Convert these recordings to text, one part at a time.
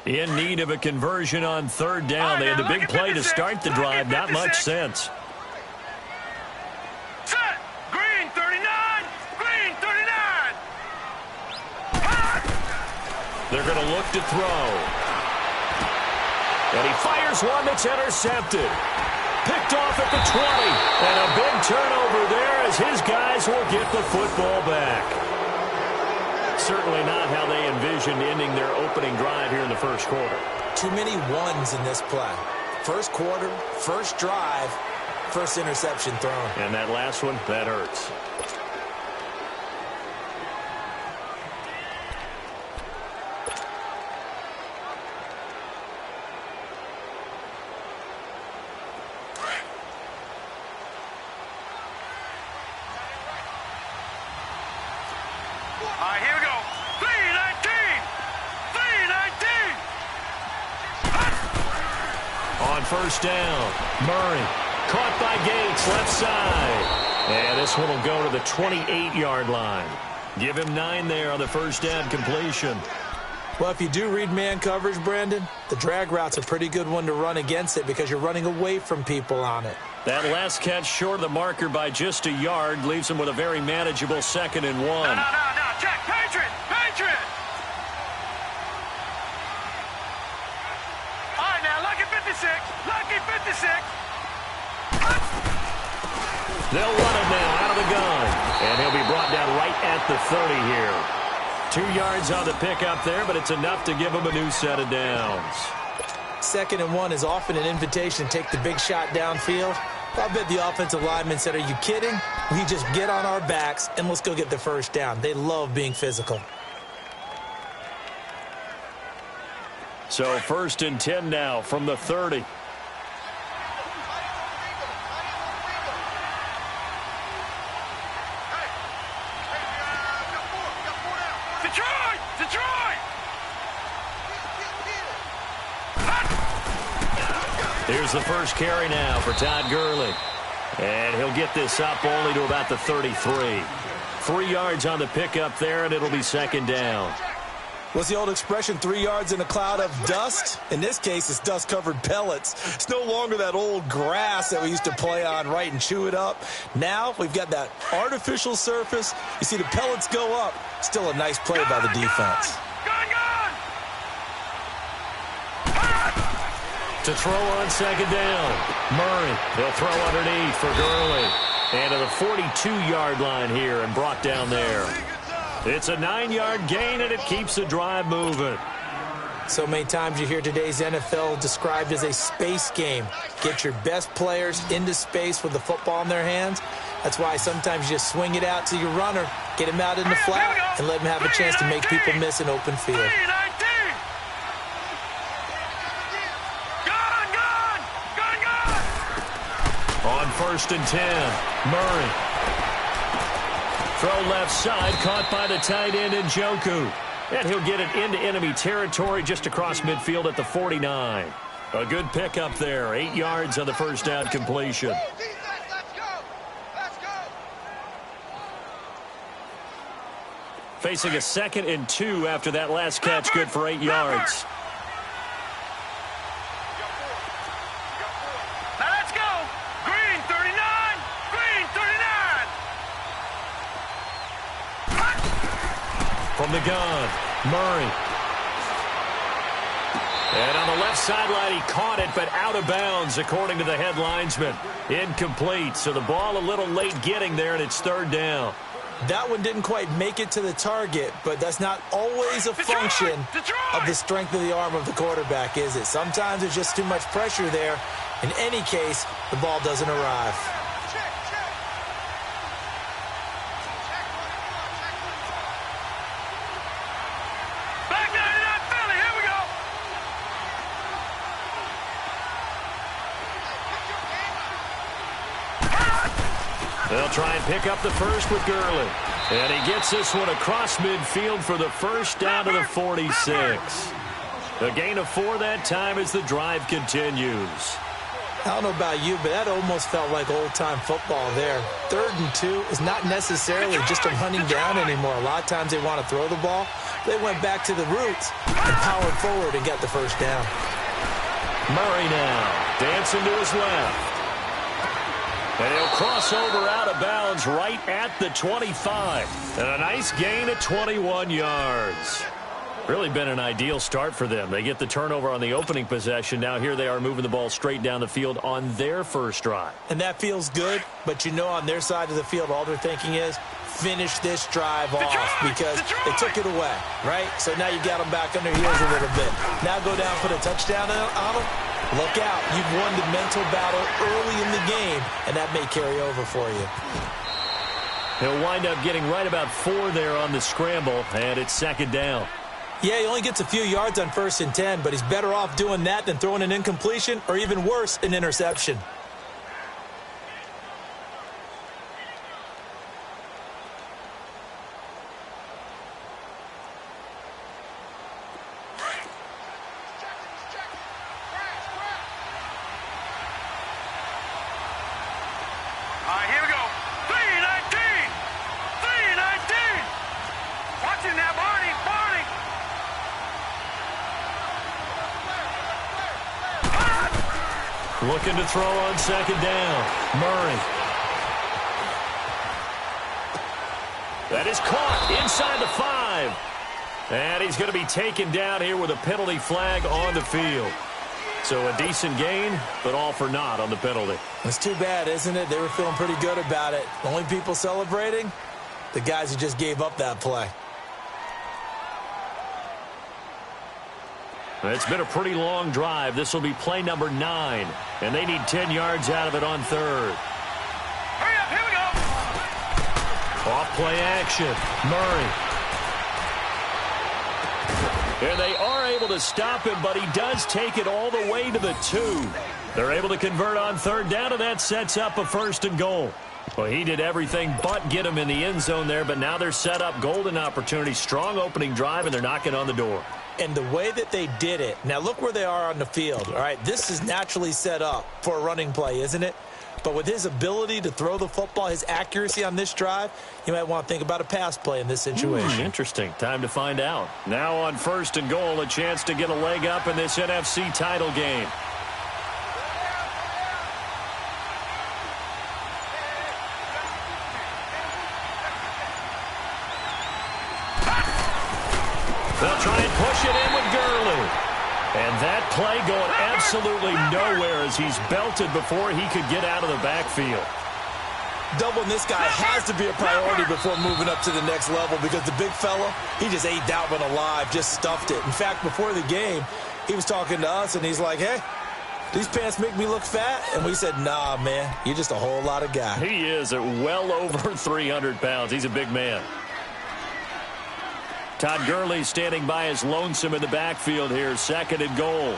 In need of a conversion on third down. They had the big play to start the drive. Not much sense. Set. Green 39. Green 39. They're going to look to throw. And he fires one that's intercepted. Picked off at the 20. And a big turnover there as his guys will get the football back. Certainly not how they envisioned ending their opening drive here in the first quarter. Too many ones in this play. First quarter, first drive, first interception thrown. And that last one, that hurts. All right, here we go. 319. 319. On first down, Murray caught by Gates, left side. And this one will go to the 28-yard line. Give him 9 there on the first down completion. Well, if you do read man coverage, Brandon, the drag route's a pretty good one to run against it because you're running away from people on it. That last catch short of the marker by just a yard leaves him with a very manageable 2nd and 1. No. Check. Patriot. All right, now, lucky 56. Lucky 56. They'll run him now out of the gun. And he'll be brought down right at the 30 here. 2 yards on the pickup there, but it's enough to give him a new set of downs. 2nd and 1 is often an invitation to take the big shot downfield. I bet the offensive lineman said, are you kidding? We just get on our backs and let's go get the first down. They love being physical. So 1st and 10 now from the 30. Detroit! Here's the first carry now for Todd Gurley. And he'll get this up only to about the 33. 3 yards on the pickup there, and it'll be 2nd down. What's the old expression, 3 yards in a cloud of dust? In this case, it's dust-covered pellets. It's no longer that old grass that we used to play on, right, and chew it up. Now we've got that artificial surface. You see the pellets go up. Still a nice play by the defense. To throw on 2nd down. Murray, he'll throw underneath for Gurley. And to the 42-yard line here and brought down there. It's a 9-yard gain, and it keeps the drive moving. So many times you hear today's NFL described as a space game. Get your best players into space with the football in their hands. That's why sometimes you just swing it out to your runner, get him out in the flat, and let him have a chance to make people miss an open field. On 1st and 10, Murray. Throw left side, caught by the tight end Njoku. And he'll get it into enemy territory just across midfield at the 49. A good pickup there, 8 yards on the first down completion. Facing a 2nd and 2 after that last catch, good for 8 yards. From the gun, Murray. And on the left sideline, he caught it, but out of bounds, according to the head linesman. Incomplete, so the ball a little late getting there, and it's 3rd down. That one didn't quite make it to the target, but that's not always a function of the strength of the arm of the quarterback, is it? Sometimes there's just too much pressure there. In any case, the ball doesn't arrive. They'll try and pick up the first with Gurley. And he gets this one across midfield for the first down to the 46. A gain of 4 that time as the drive continues. I don't know about you, but that almost felt like old-time football there. 3rd and 2 is not necessarily just a hunting down anymore. A lot of times they want to throw the ball. They went back to the roots and powered forward and got the first down. Murray now, dancing to his left. And he'll cross over out of bounds right at the 25. And a nice gain of 21 yards. Really been an ideal start for them. They get the turnover on the opening possession. Now here they are moving the ball straight down the field on their first drive. And that feels good, but you know on their side of the field all they're thinking is finish this drive off because they took it away, right? So now you got them back on their heels a little bit. Now go down, put a touchdown on them. Look out. You've won the mental battle early in the game, and that may carry over for you. He'll wind up getting right about 4 there on the scramble, and it's 2nd down. Yeah, he only gets a few yards on 1st and 10, but he's better off doing that than throwing an incompletion or even worse, an interception. All right, here we go. 319! 319! Watching that, Barney! Looking to throw on 2nd down. Murray. That is caught inside the 5. And he's going to be taken down here with a penalty flag on the field. So a decent gain, but all for naught on the penalty. It's too bad, isn't it? They were feeling pretty good about it. The only people celebrating, the guys who just gave up that play. It's been a pretty long drive. This will be play number 9. And they need 10 yards out of it on 3rd. Hurry up, here we go! Off play action. Murray. And they are able to stop him, but he does take it all the way to the 2. They're able to convert on 3rd down, and that sets up a 1st and goal. Well, he did everything but get him in the end zone there, but now they're set up golden opportunity. Strong opening drive, and they're knocking on the door. And the way that they did it, now look where they are on the field, all right? This is naturally set up for a running play, isn't it? But with his ability to throw the football, his accuracy on this drive, you might want to think about a pass play in this situation. Interesting. Time to find out. Now on 1st and goal, a chance to get a leg up in this NFC title game. They'll try and push it in with Gurley. And that play going absolutely nowhere as he's belted before he could get out of the backfield. Doubling this guy has to be a priority before moving up to the next level because the big fella, he just ate that one alive, just stuffed it. In fact, before the game, he was talking to us, and he's like, hey, these pants make me look fat? And we said, nah, man, you're just a whole lot of guy. He is at well over 300 pounds. He's a big man. Todd Gurley standing by his lonesome in the backfield here. 2nd and goal.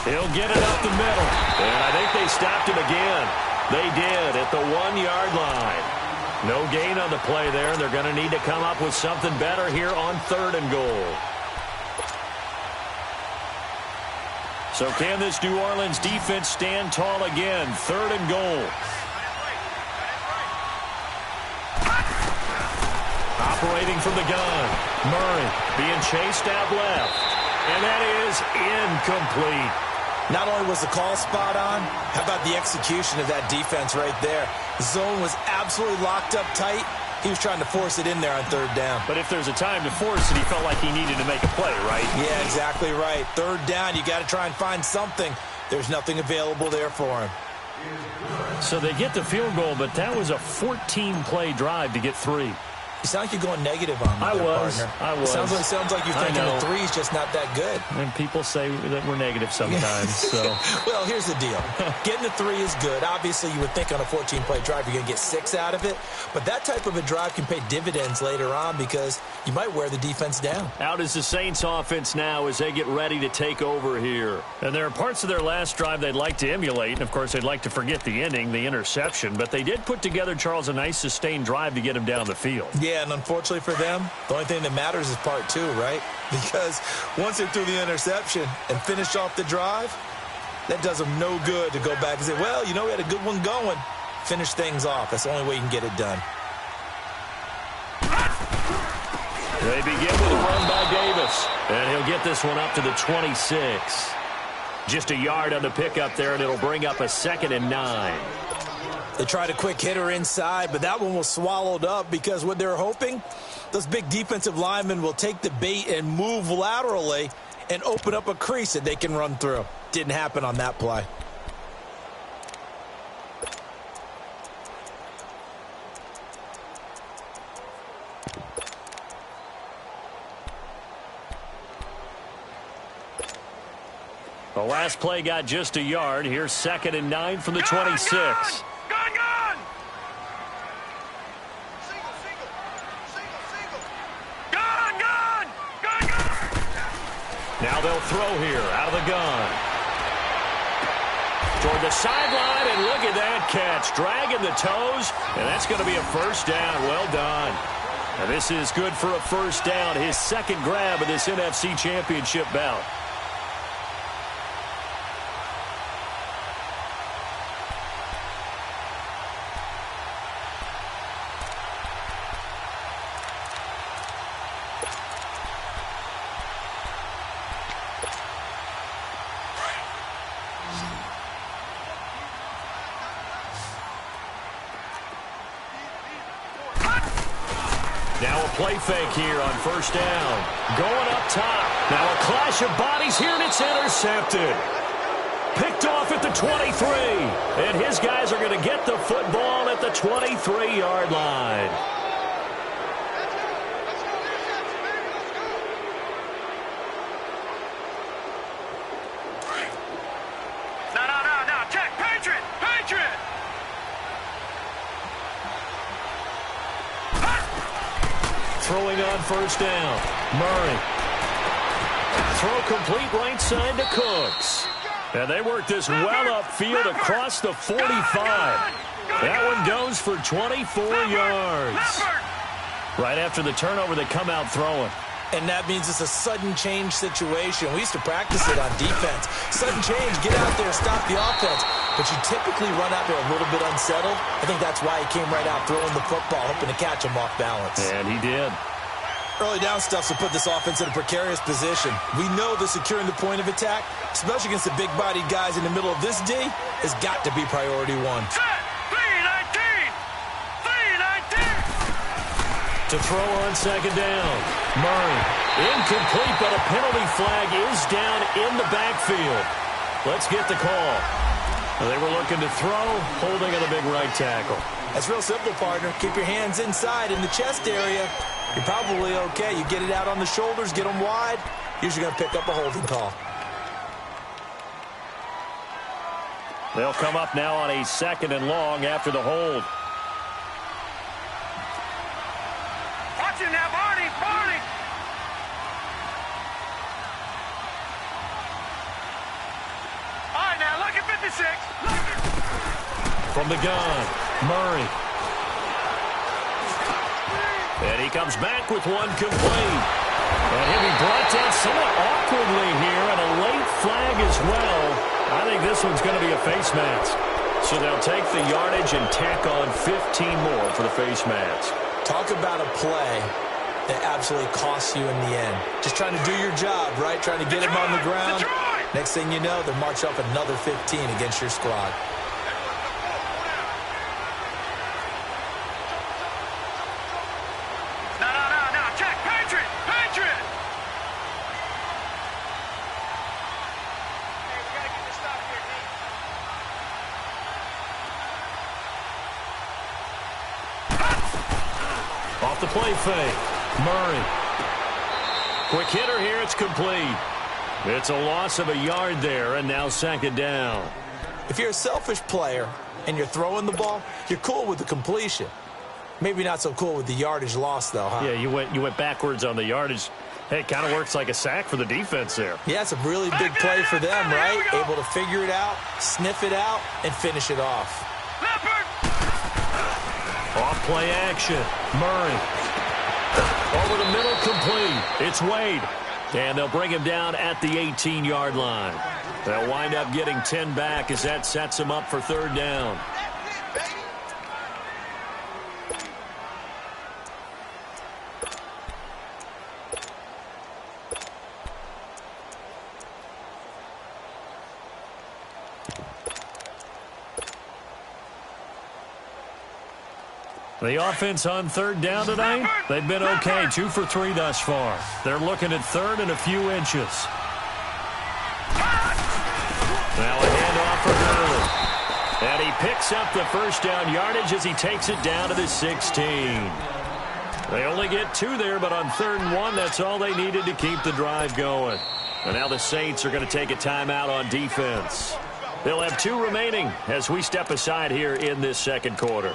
He'll get it up the middle. And I think they stopped him again. They did at the 1-yard line. No gain on the play there, and they're going to need to come up with something better here on 3rd and goal. So can this New Orleans defense stand tall again? 3rd and goal. Operating from the gun. Murray being chased out left. And that is incomplete. Not only was the call spot on, how about the execution of that defense right there? The zone was absolutely locked up tight. He was trying to force it in there on 3rd down. But if there's a time to force it, he felt like he needed to make a play, right? Yeah, exactly right. 3rd down, you got to try and find something. There's nothing available there for him. So they get the field goal, but that was a 14-play drive to get 3. You sound like you're going negative on me, I was. partner. I was. Sounds like you're thinking the three's just not that good. And people say that we're negative sometimes. So, well, here's the deal. Getting the three is good. Obviously, you would think on a 14-play drive you're going to get 6 out of it. But that type of a drive can pay dividends later on because you might wear the defense down. Out is the Saints offense now as they get ready to take over here. And there are parts of their last drive they'd like to emulate. And, of course, they'd like to forget the ending, the interception. But they did put together, Charles, a nice sustained drive to get him down the field. Yeah, and unfortunately for them, the only thing that matters is part 2, right? Because once they threw the interception and finished off the drive, that does them no good to go back and say, well, you know, we had a good one going. Finish things off. That's the only way you can get it done. They begin with a run by Davis. And he'll get this one up to the 26. Just a yard on the pickup there, and it'll bring up a 2nd and 9. They tried a quick hitter inside, but that one was swallowed up because what they're hoping, those big defensive linemen will take the bait and move laterally and open up a crease that they can run through. Didn't happen on that play. The last play got just a yard. Here's 2nd and 9 from the 26. Gun! Now they'll throw here out of the gun. Toward the sideline, and look at that catch. Dragging the toes, and that's going to be a first down. Well done. And this is good for a first down. His 2nd grab of this NFC Championship bout. Now a play fake here on first down. Going up top. Now a clash of bodies here, and it's intercepted. Picked off at the 23. And his guys are going to get the football at the 23-yard line. No. Check. Patriot. Throwing on first down. Murray. Throw complete right side to Cooks. And they work this well upfield across the 45. That one goes for 24 yards. Right after the turnover, they come out throwing. And that means it's a sudden change situation. We used to practice it on defense. Sudden change, get out there, stop the offense. But you typically run out there a little bit unsettled. I think that's why he came right out throwing the football, hoping to catch him off balance. And he did. Early down stuff's to put this offense in a precarious position. We know that securing the point of attack, especially against the big-bodied guys in the middle of this D, has got to be priority 1. To throw on second down. Murray. Incomplete, but a penalty flag is down in the backfield. Let's get the call. They were looking to throw, holding on the big right tackle. That's real simple, partner. Keep your hands inside in the chest area. You're probably okay. You get it out on the shoulders, get them wide. Usually going to pick up a holding call. They'll come up now on a 2nd and long after the hold. Watch him now, Barney. All right, now, look at 56. From the gun, Murray. And he comes back with one complete. And he'll be brought down somewhat awkwardly here, and a late flag as well. I think this one's going to be a face mask. So they'll take the yardage and tack on 15 more for the face mask. Talk about a play that absolutely costs you in the end. Just trying to do your job, right? Trying to get him on the ground. Next thing you know, they'll march up another 15 against your squad. No. Check. Patriot. Hey, we got to get this stop here, Off the play fake. Murray. Quick hitter here. It's complete. It's a loss of a yard there, and now second down. If you're a selfish player and you're throwing the ball, you're cool with the completion. Maybe not so cool with the yardage loss, though, huh? Yeah, you went backwards on the yardage. Hey, it kind of works like a sack for the defense there. Yeah, it's a really big play for them, right? Able to figure it out, sniff it out, and finish it off. Off play action. Murray. Over the middle, complete. It's Wade. And they'll bring him down at the 18-yard line. They'll wind up getting 10 back as that sets them up for third down. The offense on third down tonight, they've been okay, 2 for 3 thus far. They're looking at third and a few inches. Now a handoff for Gurley. And he picks up the first down yardage as he takes it down to the 16. They only get 2 there, but on 3rd and 1, that's all they needed to keep the drive going. And now the Saints are going to take a timeout on defense. They'll have 2 remaining as we step aside here in this second quarter.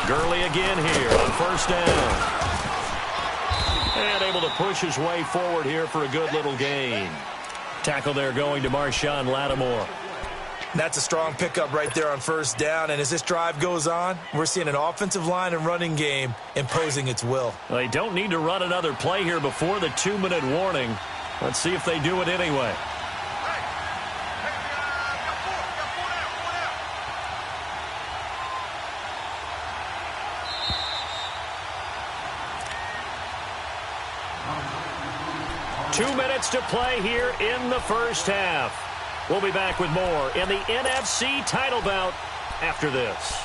Gurley again here on first down. And able to push his way forward here for a good little gain. Tackle there going to Marshawn Lattimore. That's a strong pickup right there on first down. And as this drive goes on, we're seeing an offensive line and running game imposing its will. They don't need to run another play here before the 2-minute warning. Let's see if they do it anyway. To play here in the first half. We'll be back with more in the NFC title bout after this.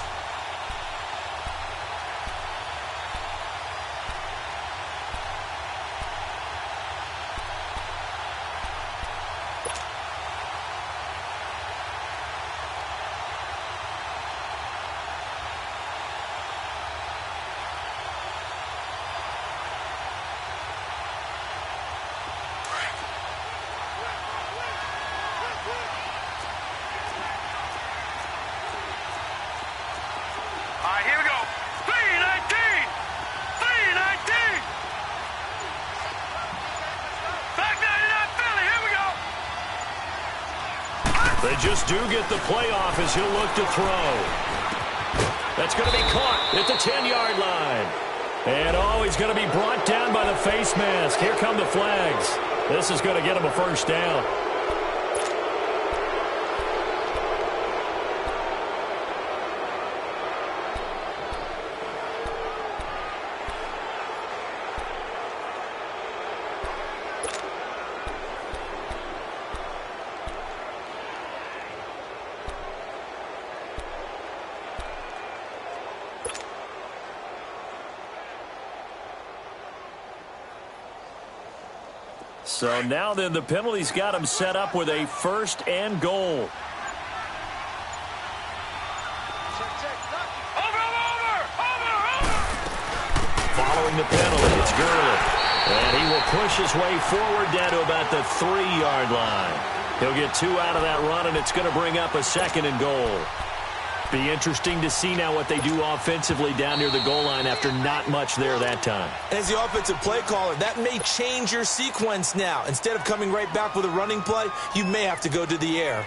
They just do get the playoff as he'll look to throw. That's going to be caught at the 10-yard line. And he's going to be brought down by the face mask. Here come the flags. This is going to get him a first down. So now then the penalty's got him set up with a first and goal. Following the penalty, it's Gurley. And he will push his way forward down to about the 3-yard line. He'll get 2 out of that run, and it's going to bring up a second and goal. Be interesting to see now what they do offensively down near the goal line after not much there that time. As the offensive play caller, that may change your sequence now. Instead of coming right back with a running play, you may have to go to the air.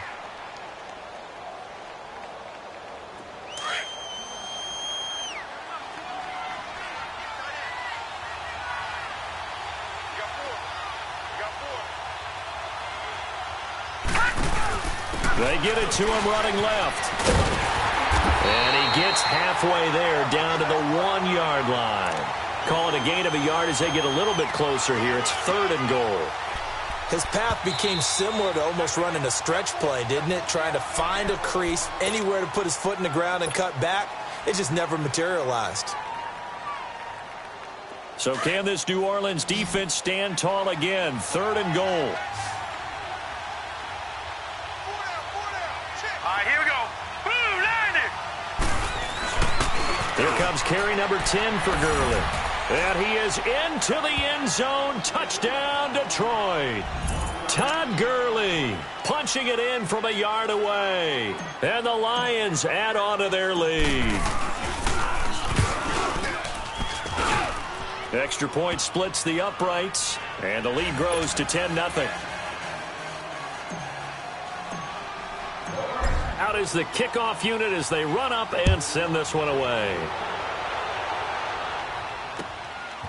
They get it to him running left. And he gets halfway there down to the 1-yard line. Call it a gain of a yard as they get a little bit closer here. It's 3rd and goal. His path became similar to almost running a stretch play, didn't it? Trying to find a crease, anywhere to put his foot in the ground and cut back. It just never materialized. So can this New Orleans defense stand tall again? 3rd and goal. All right, here we go. Boom, landed. Here comes carry number 10 for Gurley. And he is into the end zone. Touchdown, Detroit. Todd Gurley punching it in from a yard away. And the Lions add on to their lead. Extra point splits the uprights. And the lead grows to 10-0. Out is the kickoff unit as they run up and send this one away.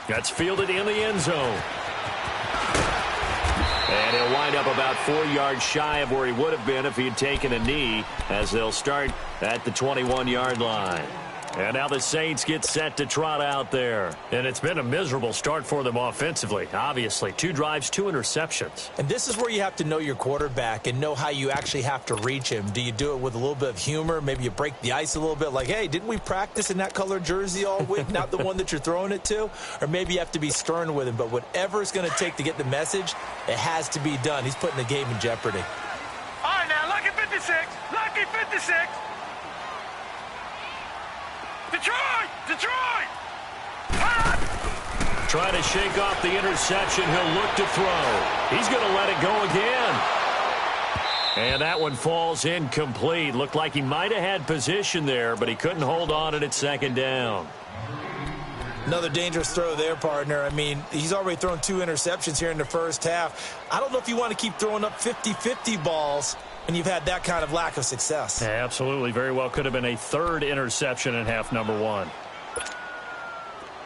That's fielded in the end zone. And he'll wind up about 4 yards shy of where he would have been if he had taken a knee, as they'll start at the 21-yard line. And now the Saints get set to trot out there. And it's been a miserable start for them offensively, obviously. 2 drives, 2 interceptions. And this is where you have to know your quarterback and know how you actually have to reach him. Do you do it with a little bit of humor? Maybe you break the ice a little bit like, hey, didn't we practice in that color jersey all week, not the one that you're throwing it to? Or maybe you have to be stern with him. But whatever it's going to take to get the message, it has to be done. He's putting the game in jeopardy. All right, now, lucky 56. Lucky 56. Detroit! Detroit! Trying to shake off the interception. He'll look to throw. He's going to let it go again. And that one falls incomplete. Looked like he might have had position there, but he couldn't hold on at 2nd down. Another dangerous throw there, partner. I mean, he's already thrown 2 interceptions here in the first half. I don't know if you want to keep throwing up 50-50 balls and you've had that kind of lack of success. Yeah, absolutely. Very well could have been a 3rd interception in half number 1.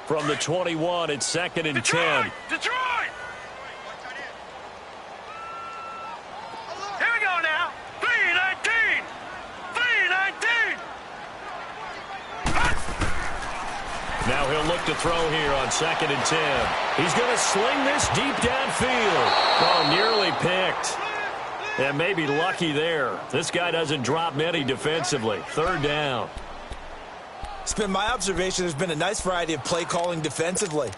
From the 21, it's 2nd and 10. Detroit! Here we go now. 3-19. 3-19. Now he'll look to throw here on 2nd and 10. He's going to sling this deep downfield. Oh, nearly picked. And maybe lucky there. This guy doesn't drop many defensively. 3rd down. It's been my observation there's been a nice variety of play calling defensively.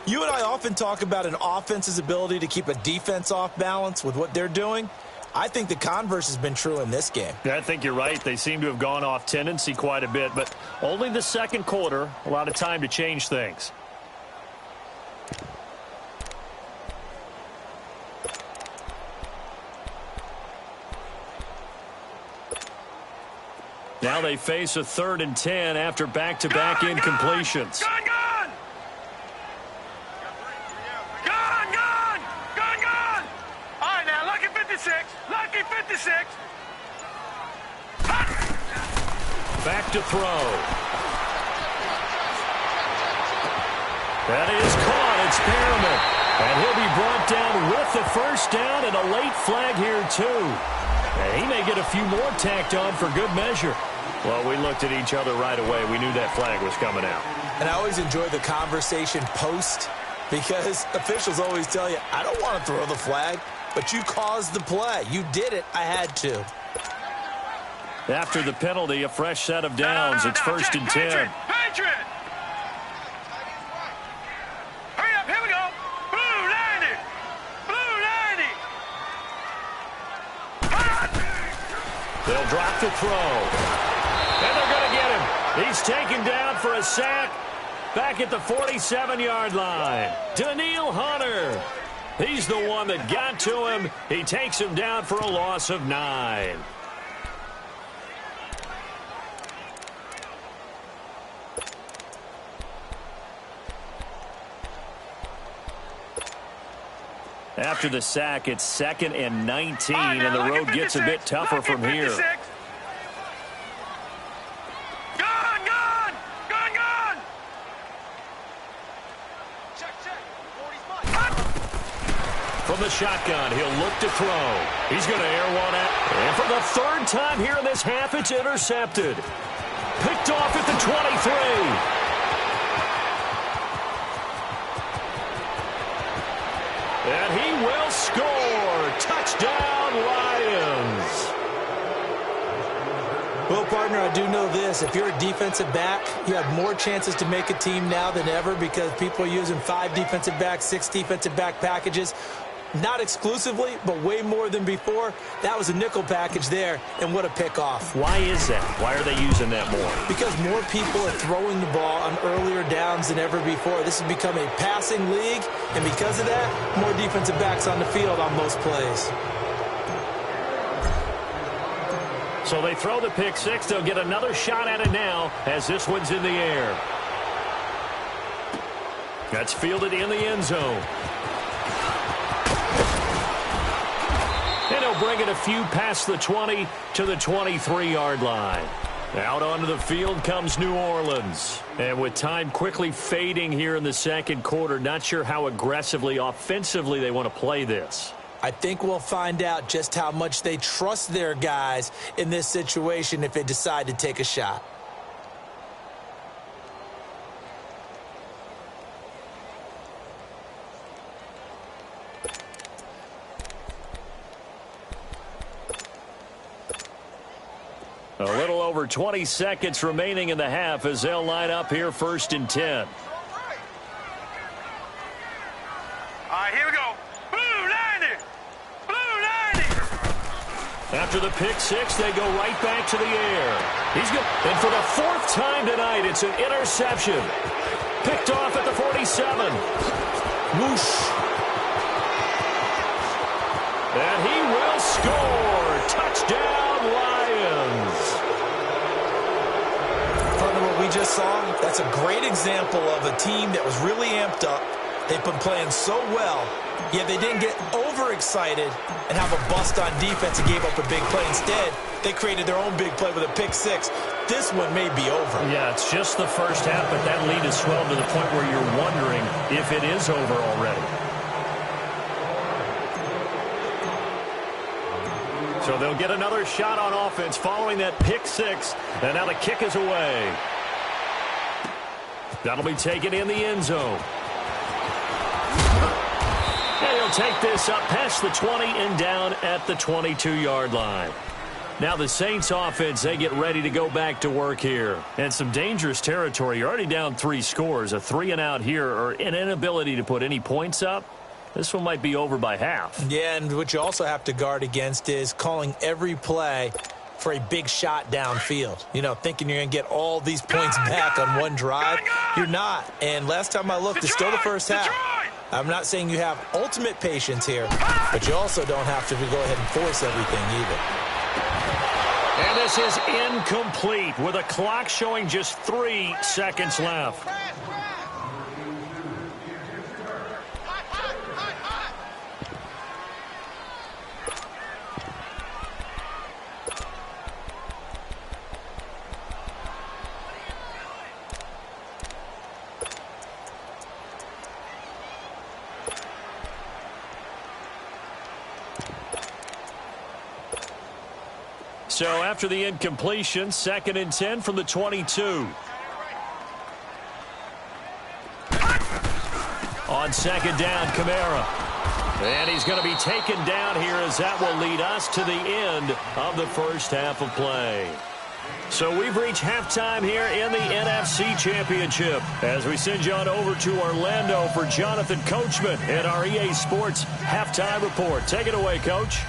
You and I often talk about an offense's ability to keep a defense off balance with what they're doing. I think the converse has been true in this game. Yeah, I think you're right. They seem to have gone off tendency quite a bit, but only the 2nd quarter, a lot of time to change things. Now they face a 3rd and 10 after back-to-back incompletions. Gone! All right, now, lucky 56. Lucky 56. Back to throw. That is caught. It's Perriman. And he'll be brought down with the 1st down and a late flag here, too. And he may get a few more tacked on for good measure. Well, we looked at each other right away. We knew that flag was coming out. And I always enjoy the conversation post because officials always tell you, I don't want to throw the flag, but you caused the play. You did it. I had to. After the penalty, a fresh set of downs. It's 1st and 10. Patriot! Hurry up, here we go. Blue 90. Blue 90. They'll drop the throw. And they're going to get him. He's taken down for a sack back at the 47-yard line. Daniil Hunter. He's the one that got to him. He takes him down for a loss of 9. After the sack, it's 2nd and 19, and the road gets a bit tougher from here. From the shotgun, he'll look to throw. He's going to air one out. And for the 3rd time here in this half, it's intercepted. Picked off at the 23. And he will score. Touchdown, Lions. Well, partner, I do know this. If you're a defensive back, you have more chances to make a team now than ever because people are using 5 defensive backs, 6 defensive back packages. Not exclusively, but way more than before. That was a nickel package there, and what a pickoff. Why is that? Why are they using that more? Because more people are throwing the ball on earlier downs than ever before. This has become a passing league, and because of that, more defensive backs on the field on most plays. So they throw the pick six. They'll get another shot at it now as this one's in the air. That's fielded in the end zone. And he'll bring it a few past the 20 to the 23-yard line. Out onto the field comes New Orleans. And with time quickly fading here in the second quarter, not sure how aggressively, offensively they want to play this. I think we'll find out just how much they trust their guys in this situation if they decide to take a shot. A little over 20 seconds remaining in the half as they'll line up here 1st and 10. All right, here we go. Blue 90. Blue 90. After the pick six, they go right back to the air. He's good. And for the 4th time tonight, it's an interception. Picked off at the 47. Whoosh. And he will score. Touchdown, Lions. Partner, what we just saw, that's a great example of a team that was really amped up. They've been playing so well, yet they didn't get overexcited and have a bust on defense and gave up a big play. Instead, they created their own big play with a pick six. This one may be over. Yeah, it's just the first half, but that lead has swelled to the point where you're wondering if it is over already. So they'll get another shot on offense following that pick six, and now the kick is away. That'll be taken in the end zone. And he'll take this up past the 20 and down at the 22-yard line. Now the Saints offense, they get ready to go back to work here. And some dangerous territory. You're already down 3 scores. A 3-and-out here or an inability to put any points up. This one might be over by half. Yeah, and what you also have to guard against is calling every play for a big shot downfield. You know, thinking you're going to get all these points back on one drive. You're not. And last time I looked, it's still the first half. I'm not saying you have ultimate patience here, but you also don't have to go ahead and force everything either. And this is incomplete with a clock showing just 3 seconds left. So after the incompletion, 2nd and 10 from the 22. On 2nd down, Kamara. And he's going to be taken down here as that will lead us to the end of the first half of play. So we've reached halftime here in the NFC Championship as we send you on over to Orlando for Jonathan Coachman and our EA Sports Halftime Report. Take it away, Coach.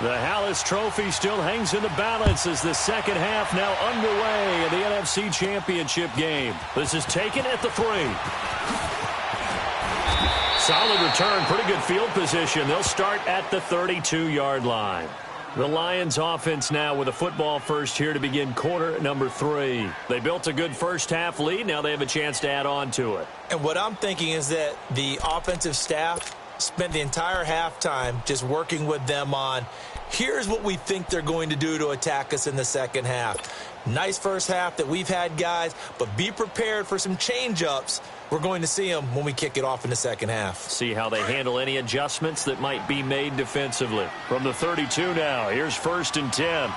The Hallis Trophy still hangs in the balance as the second half now underway in the NFC Championship game. This is taken at the 3. Solid return, pretty good field position. They'll start at the 32-yard line. The Lions offense now with a football first here to begin quarter number 3. They built a good first half lead. Now they have a chance to add on to it. And what I'm thinking is that the offensive staff spent the entire halftime just working with them on, here's what we think they're going to do to attack us in the second half. Nice first half that we've had, guys, but be prepared for some change-ups. We're going to see them when we kick it off in the second half. See how they handle any adjustments that might be made defensively. From the 32 now, here's 1st and 10.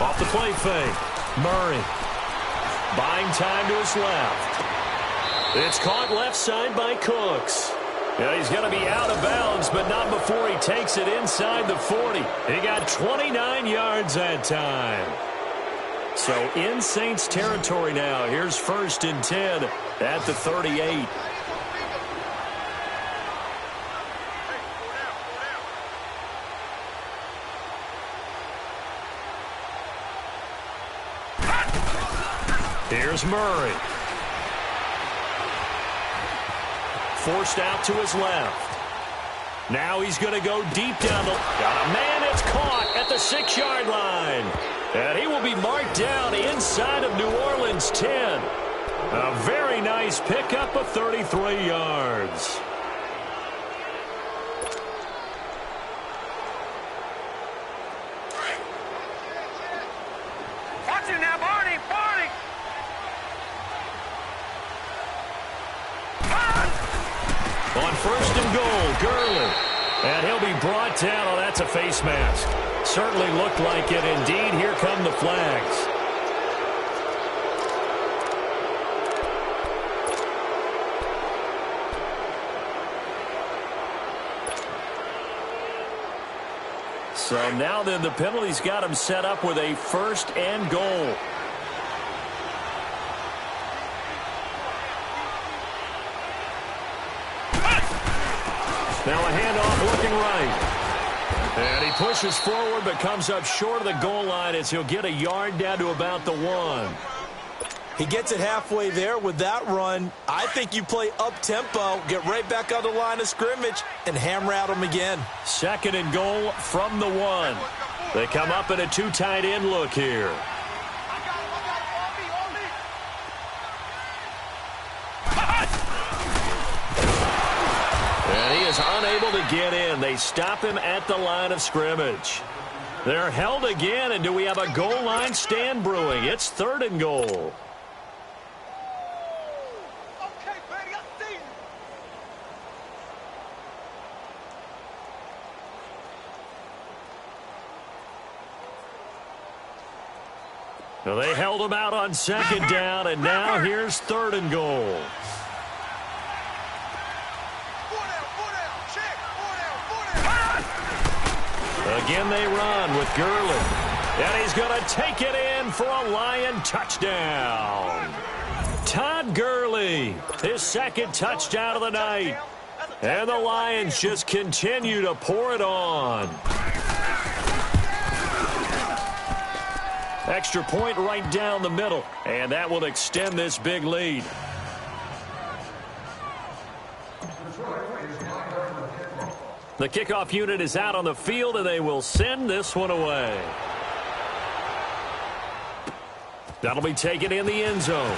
Off the play fake. Murray. Buying time to his left. It's caught left side by Cooks. Yeah, he's going to be out of bounds, but not before he takes it inside the 40. He got 29 yards that time. So in Saints territory now. Here's 1st and 10 at the 38. Here's Murray. Forced out to his left. Now he's going to go deep down the... Got a man that's caught at the 6-yard line. And he will be marked down inside of New Orleans 10. A very nice pickup of 33 yards. Watch it now, Barney! Barney! On 1st and goal, Gurley. And he'll be brought down. Oh, that's a face mask. Certainly looked like it. Indeed, here come the flags. So now then the penalty's got him set up with a 1st and goal. Now a handoff looking right. And he pushes forward but comes up short of the goal line as he'll get a yard down to about the 1. He gets it halfway there with that run. I think you play up-tempo, get right back on the line of scrimmage, and hammer at him again. 2nd and goal from the 1. They come up in a 2 tight end look here. And he is unable to get in. They stop him at the line of scrimmage. They're held again, and do we have a goal line stand brewing? It's 3rd and goal. Well, they held him out on 2nd down, and now here's 3rd and goal. Again they run with Gurley. And he's going to take it in for a Lion touchdown. Todd Gurley, his 2nd touchdown of the night. And the Lions just continue to pour it on. Extra point right down the middle. And that will extend this big lead. The kickoff unit is out on the field, and they will send this one away. That'll be taken in the end zone.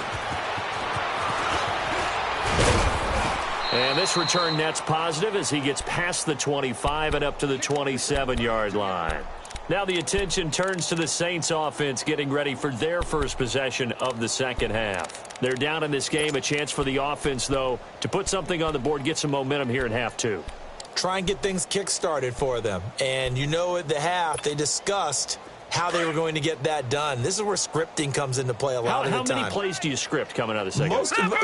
And this return net's positive as he gets past the 25 and up to the 27-yard line. Now the attention turns to the Saints offense getting ready for their first possession of the second half. They're down in this game. A chance for the offense, though, to put something on the board, get some momentum here in half 2. Try and get things kick-started for them. And you know at the half, they discussed how they were going to get that done. This is where scripting comes into play a lot of the time. How many plays do you script coming out of the second?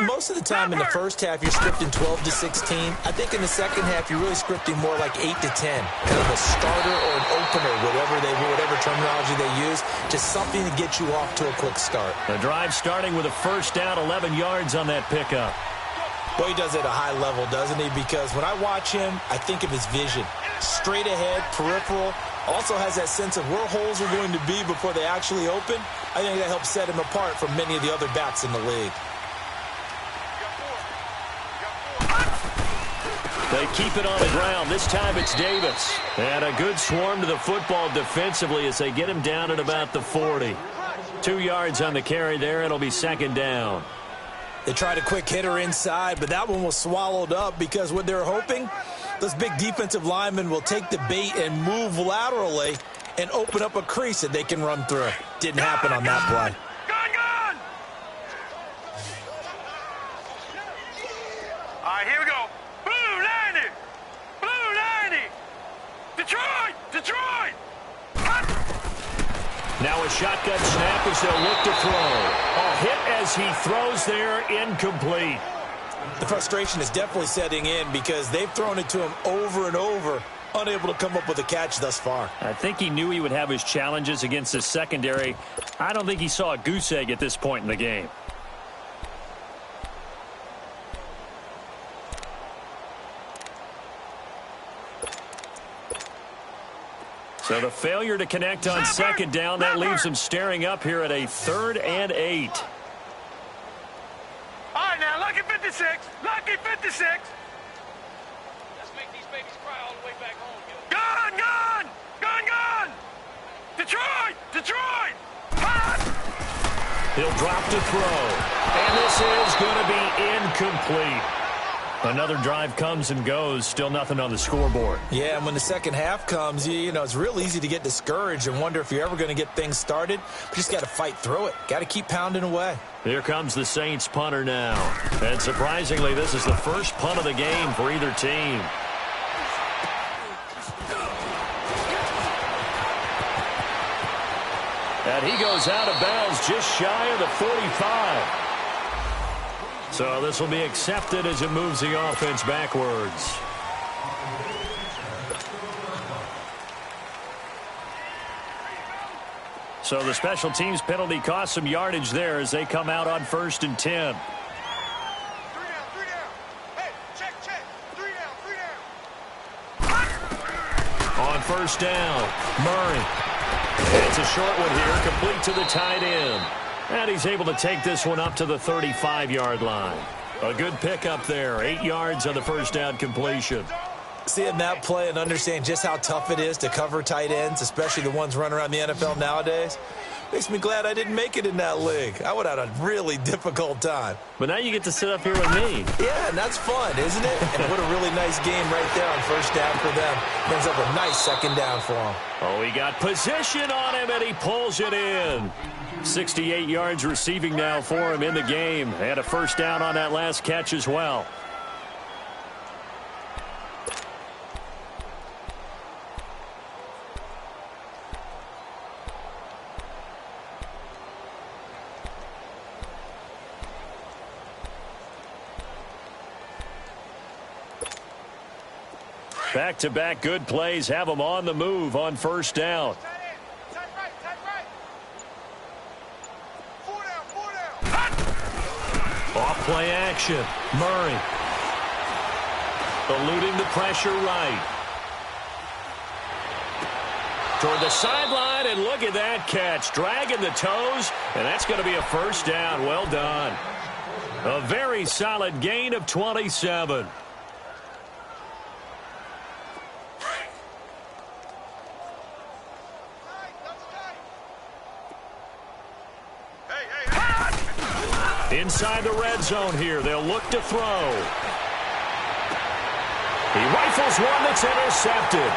Most of the time in the first half, you're scripting 12 to 16. I think in the second half, you're really scripting more like 8 to 10. Kind of a starter or an opener, whatever terminology they use. Just something to get you off to a quick start. The drive starting with a 1st down, 11 yards on that pickup. Boy, he does it at a high level, doesn't he? Because when I watch him, I think of his vision. Straight ahead, peripheral. Also has that sense of where holes are going to be before they actually open. I think that helps set him apart from many of the other backs in the league. They keep it on the ground. This time it's Davis. And a good swarm to the football defensively as they get him down at about the 40. 2 yards on the carry there. It'll be second down. They tried a quick hitter inside, but that one was swallowed up because what they're hoping, those big defensive linemen will take the bait and move laterally and open up a crease that they can run through. Didn't happen on that play. Gone! All right, here we go. Blue 90! Blue 90! Detroit! Detroit! Now a shotgun snap as they'll look to throw. A hit as he throws there, incomplete. The frustration is definitely setting in because they've thrown it to him over and over, unable to come up with a catch thus far. I think he knew he would have his challenges against his secondary. I don't think he saw a goose egg at this point in the game. So the failure to connect on second down, that leaves him staring up here at a 3rd and 8. All right, now, lucky 56. Lucky 56. Let's make these babies cry all the way back home. Gone! Detroit! Detroit! Hot! He'll drop to throw. And this is going to be incomplete. Another drive comes and goes. Still nothing on the scoreboard. Yeah, and when the second half comes, you know, it's real easy to get discouraged and wonder if you're ever going to get things started. But just got to fight through it. Got to keep pounding away. Here comes the Saints punter now. And surprisingly, this is the first punt of the game for either team. And he goes out of bounds just shy of the 45. So this will be accepted as it moves the offense backwards. So the special teams penalty cost some yardage there as they come out on 1st and 10. 3 down. Hey, check. 3 down. On 1st down, Murray. It's a short one here, complete to the tight end. And he's able to take this one up to the 35-yard line. A good pickup there, 8 yards on the 1st down completion. Seeing that play and understand just how tough it is to cover tight ends, especially the ones running around the NFL nowadays, makes me glad I didn't make it in that league. I would have had a really difficult time. But now you get to sit up here with me. Yeah, and that's fun, isn't it? And what a really nice game right there on 1st down for them. Brings up a nice 2nd down for them. Oh, he got position on him, and he pulls it in. 68 yards receiving now for him in the game. And a 1st down on that last catch as well. Back-to-back good plays have them on the move on 1st down. Tight right. 4 down. Off play action. Murray. Eluding the pressure right. Toward the sideline, and look at that catch. Dragging the toes, and that's going to be a 1st down. Well done. A very solid gain of 27. Inside the red zone here. They'll look to throw. He rifles one that's intercepted.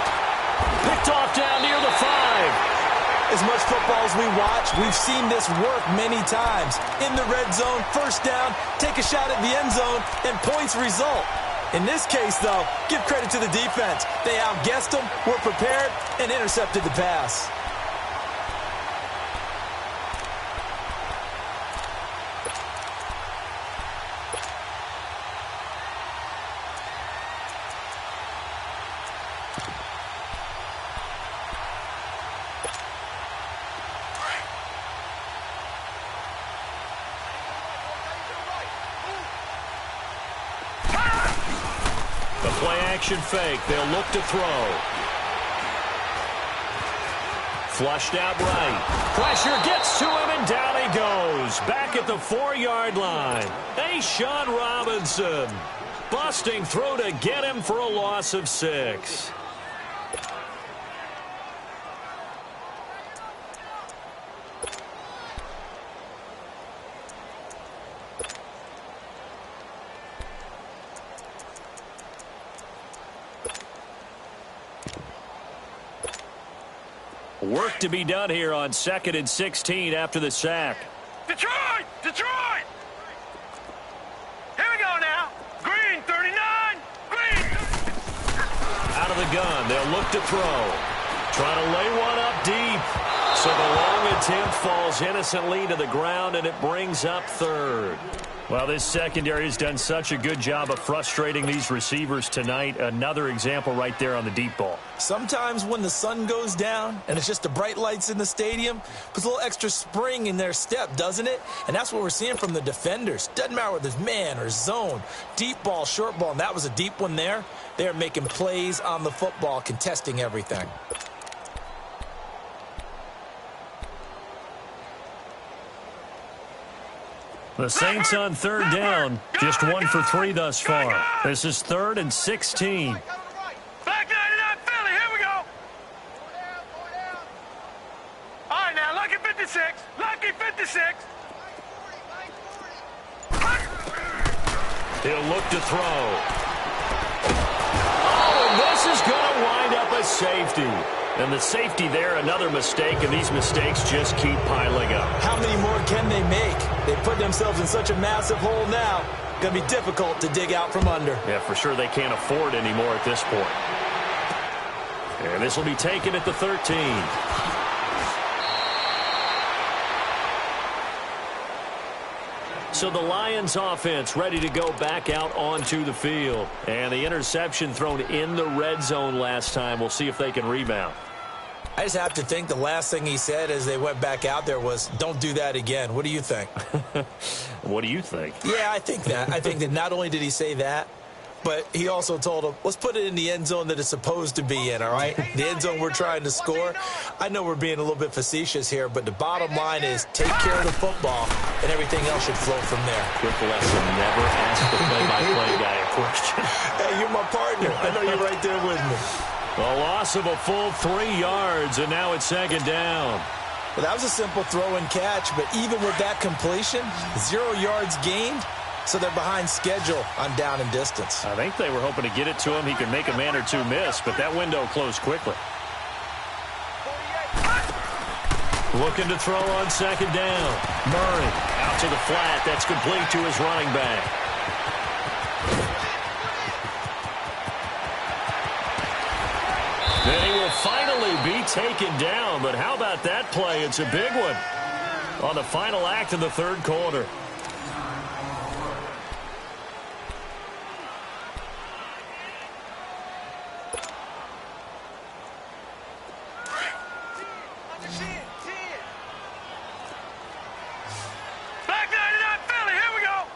Picked off down near the 5. As much football as we watch, we've seen this work many times. In the red zone, 1st down, take a shot at the end zone, and points result. In this case, though, give credit to the defense. They outguessed them, were prepared, and intercepted the pass. play-action fake. They'll look to throw. Flushed out right. Pressure gets to him, and down he goes. Back at the 4-yard line. Sean Robinson busting through to get him for a loss of 6. Work to be done here on 2nd and 16 after the sack. Detroit! Detroit! Here we go now. Green, 39. Green. Out of the gun. They'll look to throw. Trying to lay one up deep. So the long attempt falls innocently to the ground, and it brings up 3rd. Well, this secondary has done such a good job of frustrating these receivers tonight. Another example right there on the deep ball. Sometimes when the sun goes down and it's just the bright lights in the stadium, puts a little extra spring in their step, doesn't it? And that's what we're seeing from the defenders. Doesn't matter whether it's man or zone, deep ball, short ball, and that was a deep one there. They're making plays on the football, contesting everything. The Saints on 3rd down, just 1 for 3 thus far. This is 3rd and 16. Back 99 Philly, here we go. All right, now, lucky 56. Lucky 56. He'll look to throw. Oh, and this is going to wind up a safety. And the safety there, another mistake, and these mistakes just keep piling up. How many more can they make? They put themselves in such a massive hole now. Going to be difficult to dig out from under. Yeah, for sure they can't afford anymore at this point. And this will be taken at the 13. So the Lions offense ready to go back out onto the field. And the interception thrown in the red zone last time. We'll see if they can rebound. I just have to think the last thing he said as they went back out there was, don't do that again. What do you think? What do you think? Yeah, I think that. I think that not only did he say that, but he also told them, let's put it in the end zone that it's supposed to be in, all right? The end zone we're trying to score. I know we're being a little bit facetious here, but the bottom line is take care of the football, and everything else should flow from there. Quick lesson, never ask the play-by-play guy a question. Hey, you're my partner. I know you're right there with me. A loss of a full 3 yards, and now it's 2nd down. Well, that was a simple throw and catch, but even with that completion, 0 yards gained, so they're behind schedule on down and distance. I think they were hoping to get it to him. He could make a man or two miss, but that window closed quickly. Looking to throw on 2nd down. Murray out to the flat. That's complete to his running back. Then he will finally be taken down, but how about that play? It's a big one on the final act of the 3rd quarter. Back 99 Philly, here we go.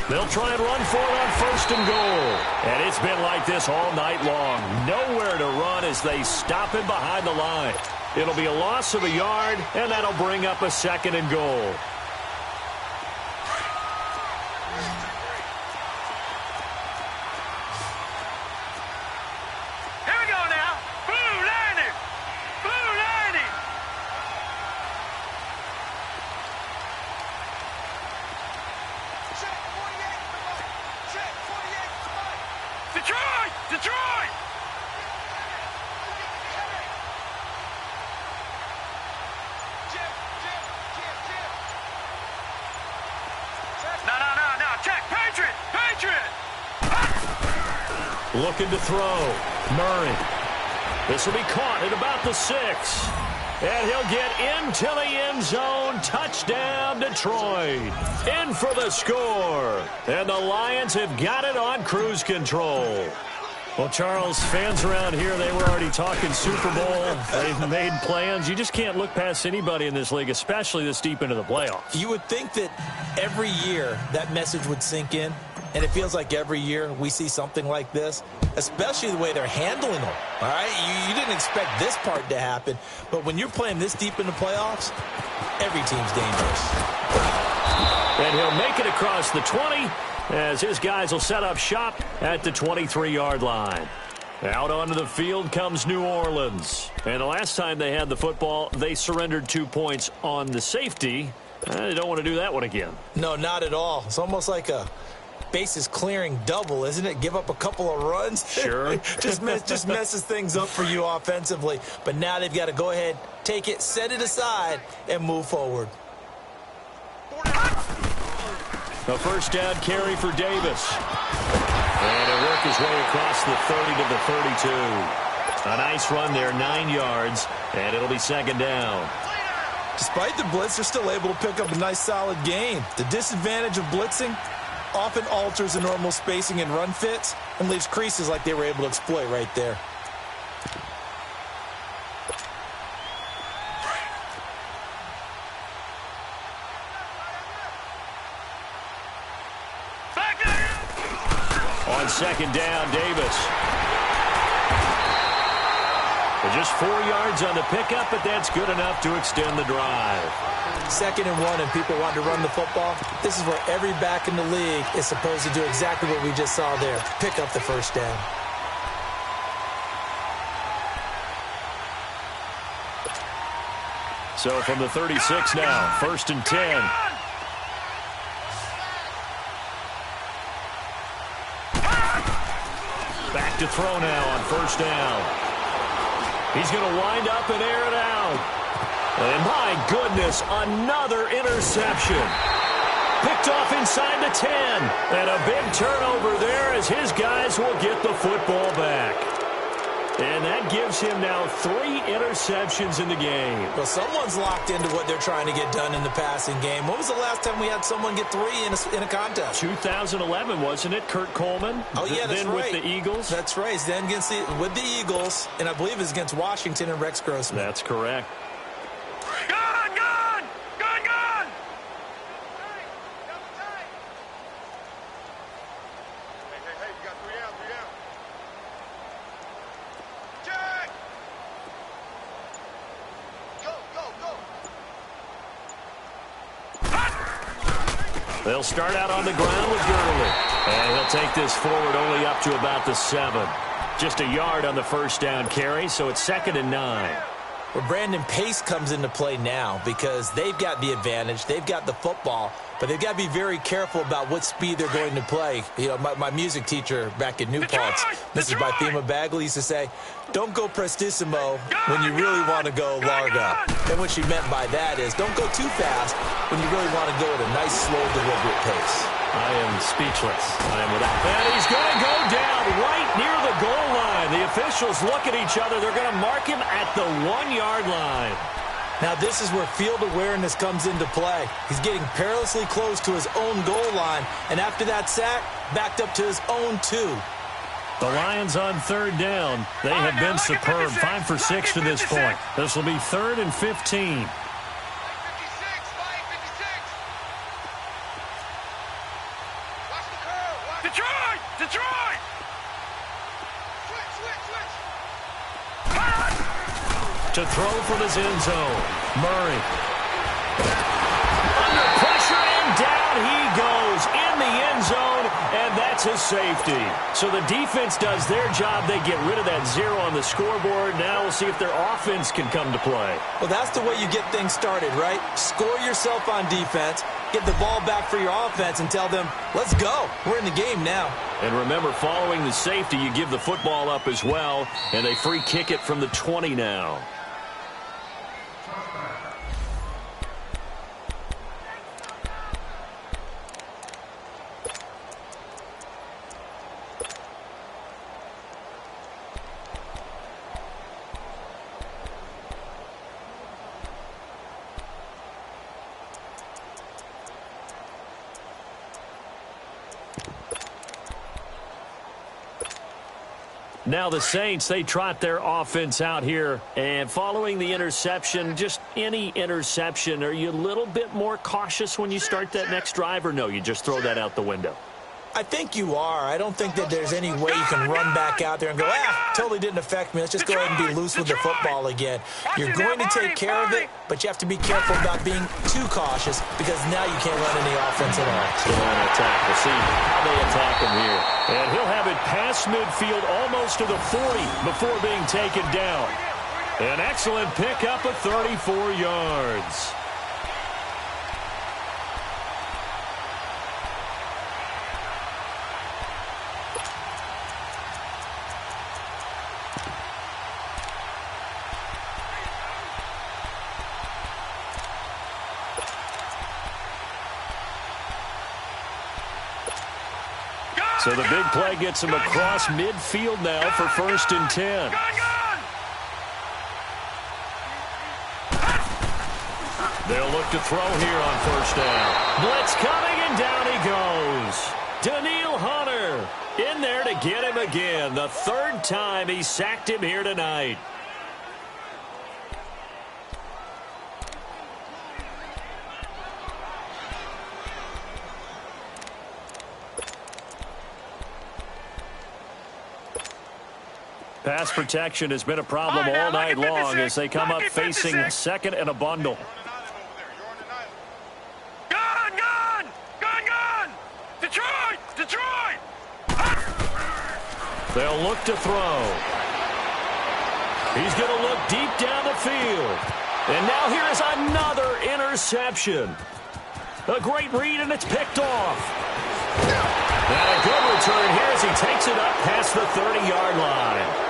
They'll try and run for it on 1st and goal. And it's been like this all night long. Nowhere to run as they stop him behind the line. It'll be a loss of a yard, and that'll bring up a 2nd and goal. Here we go now. Blue lining. Blue lining. Detroit! Detroit! No. Check. Patriot! Patriot! Looking to throw. Murray. This will be caught at about the 6. And he'll get into the end zone. Touchdown, Detroit. In for the score. And the Lions have got it on cruise control. Well, Charles, fans around here, they were already talking Super Bowl. They've made plans. You just can't look past anybody in this league, especially this deep into the playoffs. You would think that every year that message would sink in, and it feels like every year we see something like this, especially the way they're handling them. All right, you didn't expect this part to happen, but when you're playing this deep in the playoffs, every team's dangerous. And he'll make it across the 20 as his guys will set up shop at the 23-yard line. Out onto the field comes New Orleans. And the last time they had the football, they surrendered 2 points on the safety. They don't want to do that one again. No, not at all. It's almost like a bases clearing double, isn't it? Give up a couple of runs. Sure. just messes things up for you offensively. But now they've got to go ahead, take it, set it aside, and move forward. A first down carry for Davis. And he'll work his way across the 30 to the 32. A nice run there, 9 yards, and it'll be second down. Despite the blitz, they're still able to pick up a nice, solid gain. The disadvantage of blitzing often alters the normal spacing and run fits and leaves creases like they were able to exploit right there. On second down, Davis. Just 4 yards on the pickup, but that's good enough to extend the drive. 2nd and 1, and people want to run the football. This is where every back in the league is supposed to do exactly what we just saw there. Pick up the first down. So from the 36 now, 1st and 10. Back to throw now on 1st down. He's going to wind up and air it out. And my goodness, another interception. Picked off inside the 10. And a big turnover there as his guys will get the football back. And that gives him now 3 interceptions in the game. Well, someone's locked into what they're trying to get done in the passing game. When was the last time we had someone get 3 in a contest? 2011, wasn't it? Kurt Coleman. Oh, yeah, that's then right. With the Eagles. That's right. Then with the Eagles, and I believe it's against Washington and Rex Grossman. That's correct. Gone, gone! Gone, gone! Hey, you got 3 out, 3 out. Check! Go! They'll start out on the ground with Gurley. And he'll take this forward only up to about the 7. Just a yard on the first down carry, so it's 2nd and 9. Well, Brandon, pace comes into play now because they've got the advantage. They've got the football, but they've got to be very careful about what speed they're going to play. You know, my music teacher back in New Paltz, Mrs. Bythema Bagley, used to say, don't go prestissimo when you really want to go largo. And what she meant by that is don't go too fast when you really want to go at a nice, slow, deliberate pace. I am speechless. I am without. And he's going to go down right near the goal line. The officials look at each other. They're going to mark him at the 1-yard line. Now, this is where field awareness comes into play. He's getting perilously close to his own goal line, and after that sack, backed up to his own 2. The Lions on 3rd down. They have been superb. 5 for 6 to this point. This will be 3rd and 15. Detroit! Detroit! To throw from his end zone. Murray. Under pressure and down he goes in the end zone, and that's his safety. So the defense does their job. They get rid of that 0 on the scoreboard. Now we'll see if their offense can come to play. Well, that's the way you get things started, right? Score yourself on defense, get the ball back for your offense, and tell them, let's go. We're in the game now. And remember, following the safety, you give the football up as well, and they free kick it from the 20 now. Now the Saints, they trot their offense out here. And following the interception, just any interception, are you a little bit more cautious when you start that next drive, or no, you just throw that out the window? I think you are. I don't think that there's any way you can run back out there and go, totally didn't affect me. Let's just go ahead and be loose with the football again. You're going to take care of it, but you have to be careful about being too cautious because now you can't run any offense at all. Still on attack. We'll see how they attack him here. And he'll have it past midfield almost to the 40 before being taken down. An excellent pickup of 34 yards. So the big play gets him across midfield now for 1st and 10. They'll look to throw here on 1st down. Blitz coming, and down he goes. Danielle Hunter in there to get him again. The 3rd time he sacked him here tonight. Pass protection has been a problem all night long as they come up facing 2nd and a bundle. Gun! Detroit! They'll look to throw. He's going to look deep down the field. And now here is another interception. A great read, and it's picked off. And a good return here as he takes it up past the 30-yard line.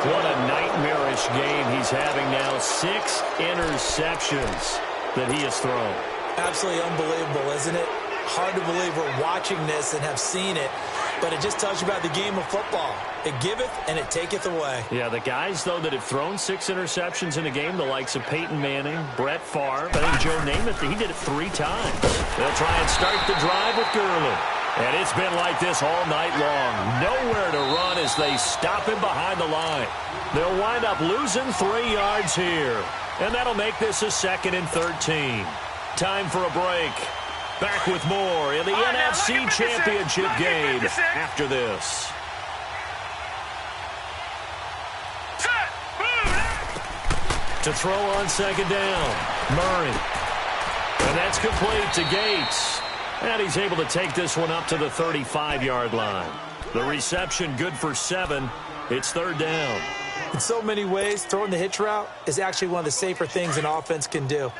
What a nightmarish game he's having now. 6 interceptions that he has thrown. Absolutely unbelievable, isn't it? Hard to believe we're watching this and have seen it, but it just tells you about the game of football. It giveth and it taketh away. Yeah, the guys, though, that have thrown 6 interceptions in a game, the likes of Peyton Manning, Brett Favre, I think Joe Namath, he did it 3 times. They'll try and start the drive with Gurley. And it's been like this all night long. Nowhere to run as they stop him behind the line. They'll wind up losing 3 yards here. And that'll make this a 2nd and 13. Time for a break. Back with more in the NFC Championship game after this. To throw on 2nd down. Murray. And that's complete to Gates. And he's able to take this one up to the 35-yard line. The reception good for 7. It's 3rd down. In so many ways, throwing the hitch route is actually one of the safer things an offense can do.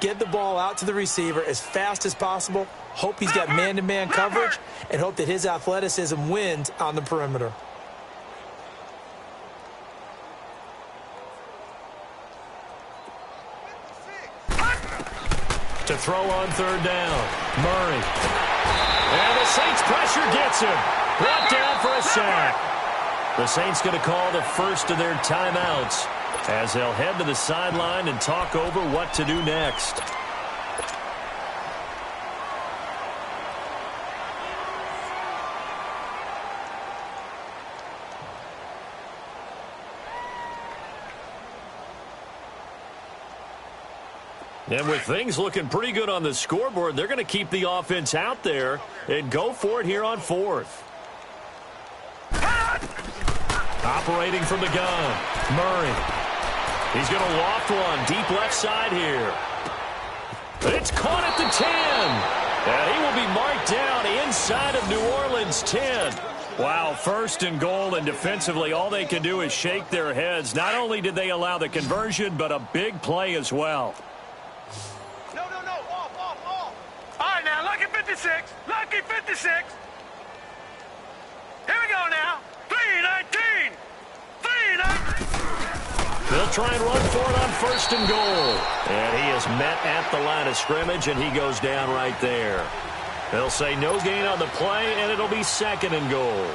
Get the ball out to the receiver as fast as possible, hope he's got man-to-man coverage, and hope that his athleticism wins on the perimeter. To throw on 3rd down. Murray. And the Saints pressure gets him. Brought down for a sack. The Saints going to call the first of their timeouts as they'll head to the sideline and talk over what to do next. And with things looking pretty good on the scoreboard, they're going to keep the offense out there and go for it here on 4th. Operating from the gun, Murray. He's going to loft one deep left side here. It's caught at the 10. And he will be marked down inside of New Orleans 10. Wow, 1st and goal, and defensively all they can do is shake their heads. Not only did they allow the conversion, but a big play as well. Lucky 56. Here we go now. 3-19. 3-19. They'll try and run for it on 1st and goal. And he is met at the line of scrimmage, and he goes down right there. They'll say no gain on the play, and it'll be 2nd and goal.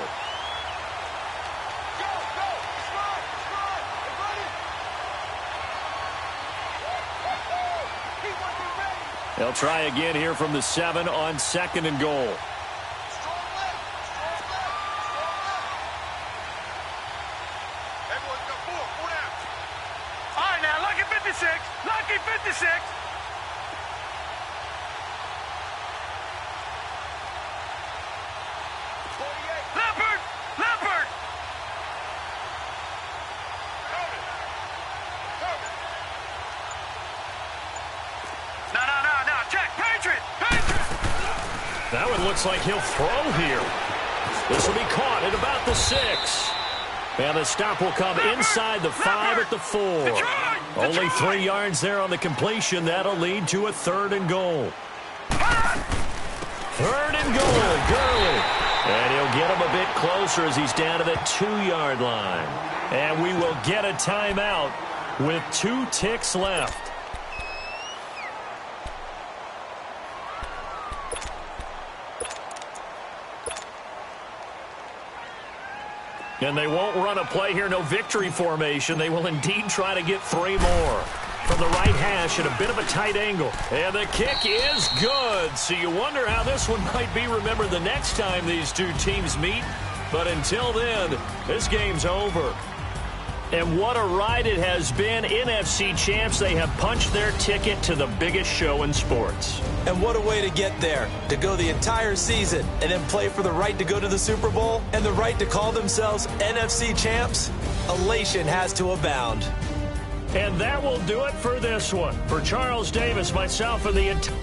They'll try again here from the 7 on 2nd and goal. That one looks like he'll throw here. This will be caught at about the 6. And the stop will come inside the 5 at the 4. Only 3 yards there on the completion. That'll lead to a 3rd and goal. 3rd and goal, Gurley. And he'll get him a bit closer as he's down to the 2-yard line. And we will get a timeout with 2 ticks left. And they won't run a play here, no victory formation. They will indeed try to get 3 more. From the right hash at a bit of a tight angle. And the kick is good. So you wonder how this one might be remembered the next time these two teams meet. But until then, this game's over. And what a ride it has been. NFC champs, they have punched their ticket to the biggest show in sports. And what a way to get there, to go the entire season and then play for the right to go to the Super Bowl and the right to call themselves NFC champs. Elation has to abound. And that will do it for this one. For Charles Davis, myself, and the entire...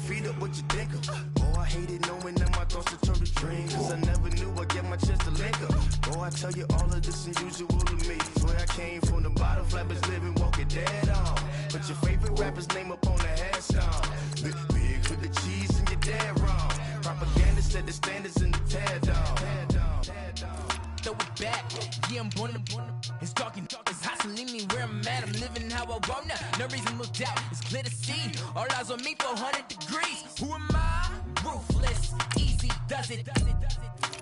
feet up, what you think of? Oh, I hated knowing that my thoughts would turn to dreams. Cause I never knew I'd get my chance to link up. Oh, I tell you all of this unusual to me. Swear I came from the bottom, flappers living, walking dead on. Put your favorite rapper's name up on the headstone. Big with the cheese and you're dead wrong. Propaganda set the standards in the tear down. Throw it back, yeah, I'm born to it's talking, it's hustling me where I'm at. I'm living how I want now. No reason to look out, it's clear to see. All eyes on me, 400 degrees. Who am I? Ruthless, easy, does it.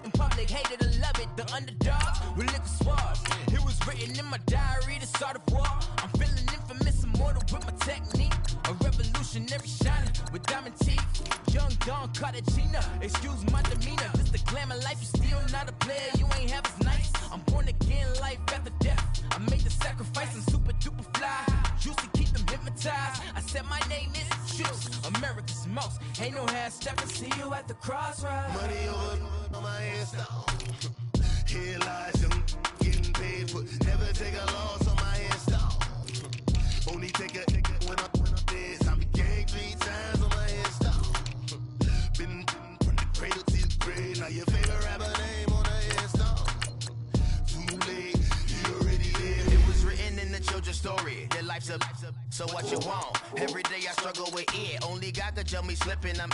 In public, hated or love it. The underdogs with liquor swabs. It was written in my diary to start a war. I'm feeling infamous, immortal with my technique. A revolutionary shiner with diamond teeth. Young Don Cartagena, excuse my demeanor. This the glamour life, you still not a player. You ain't half as nice. I'm born again, life after death. I made the sacrifice and super duper fly. Used to keep them hypnotized. I said my name is Juice, America's most. Ain't no half stepping. See you at the crossroads. Money over on my headstone. Here lies them getting paid for. Never take a loss on my headstone. Only take a when I'm dead. I be gang 3 times on my headstone. Been from the cradle to the grave. Now your favorite rapper name on the headstone. Too late, you already lived. It was written in the children's story. Their life's a so what you want? Every day I struggle with it. Only God could tell me slipping. I'm